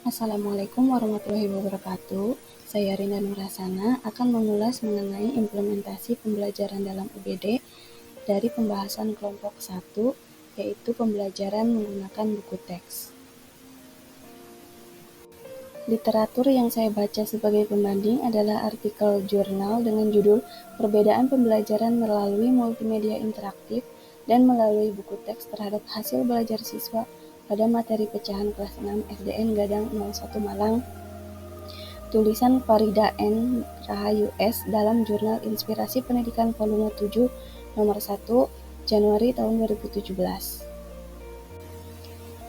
Assalamualaikum warahmatullahi wabarakatuh. Saya Rina Nurasana akan mengulas mengenai implementasi pembelajaran dalam UBD dari pembahasan kelompok 1, yaitu pembelajaran menggunakan buku teks. Literatur yang saya baca sebagai pembanding adalah artikel jurnal dengan judul Perbedaan Pembelajaran Melalui Multimedia Interaktif dan Melalui Buku Teks Terhadap Hasil Belajar Siswa pada Materi Pecahan Kelas 6 SDN Gadang 01 Malang, tulisan Farida N. Rahayu S. dalam Jurnal Inspirasi Pendidikan Volume 7 nomor 1 Januari tahun 2017.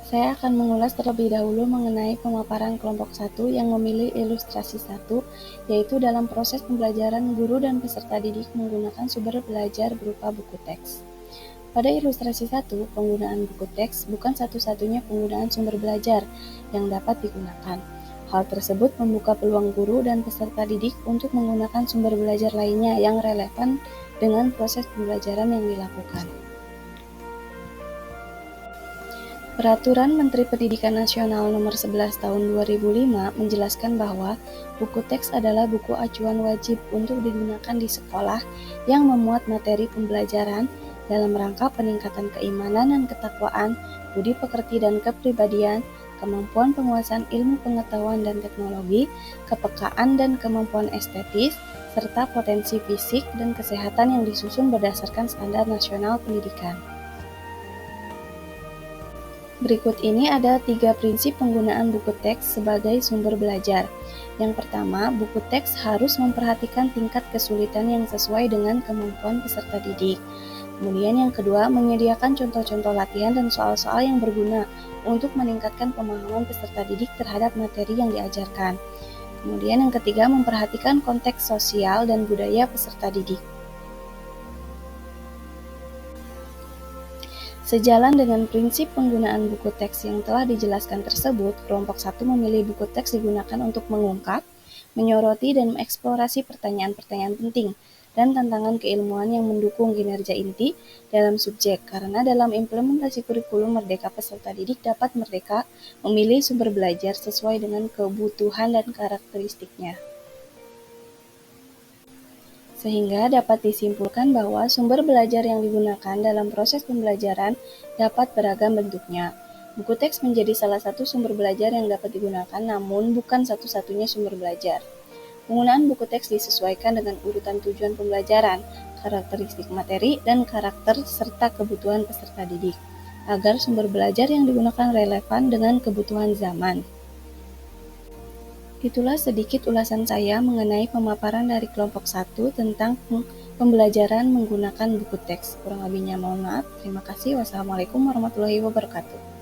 Saya akan mengulas terlebih dahulu mengenai pemaparan kelompok 1 yang memilih ilustrasi 1, yaitu dalam proses pembelajaran guru dan peserta didik menggunakan sumber belajar berupa buku teks. Pada ilustrasi 1, penggunaan buku teks bukan satu-satunya penggunaan sumber belajar yang dapat digunakan. Hal tersebut membuka peluang guru dan peserta didik untuk menggunakan sumber belajar lainnya yang relevan dengan proses pembelajaran yang dilakukan. Peraturan Menteri Pendidikan Nasional Nomor 11 Tahun 2005 menjelaskan bahwa buku teks adalah buku acuan wajib untuk digunakan di sekolah yang memuat materi pembelajaran dalam rangka peningkatan keimanan dan ketakwaan, budi pekerti dan kepribadian, kemampuan penguasaan ilmu pengetahuan dan teknologi, kepekaan dan kemampuan estetis, serta potensi fisik dan kesehatan yang disusun berdasarkan standar nasional pendidikan. Berikut ini ada 3 prinsip penggunaan buku teks sebagai sumber belajar. Yang pertama, buku teks harus memperhatikan tingkat kesulitan yang sesuai dengan kemampuan peserta didik. Kemudian yang kedua, menyediakan contoh-contoh latihan dan soal-soal yang berguna untuk meningkatkan pemahaman peserta didik terhadap materi yang diajarkan. Kemudian yang ketiga, memperhatikan konteks sosial dan budaya peserta didik. Sejalan dengan prinsip penggunaan buku teks yang telah dijelaskan tersebut, kelompok 1 memilih buku teks digunakan untuk mengungkap, menyoroti, dan mengeksplorasi pertanyaan-pertanyaan penting dan tantangan keilmuan yang mendukung kinerja inti dalam subjek, karena dalam implementasi kurikulum merdeka peserta didik dapat merdeka memilih sumber belajar sesuai dengan kebutuhan dan karakteristiknya. Sehingga dapat disimpulkan bahwa sumber belajar yang digunakan dalam proses pembelajaran dapat beragam bentuknya. Buku teks menjadi salah satu sumber belajar yang dapat digunakan, namun bukan satu-satunya sumber belajar. Penggunaan buku teks disesuaikan dengan urutan tujuan pembelajaran, karakteristik materi, dan karakter serta kebutuhan peserta didik, agar sumber belajar yang digunakan relevan dengan kebutuhan zaman. Itulah sedikit ulasan saya mengenai pemaparan dari kelompok 1 tentang pembelajaran menggunakan buku teks. Kurang lebihnya mohon maaf. Terima kasih. Wassalamualaikum warahmatullahi wabarakatuh.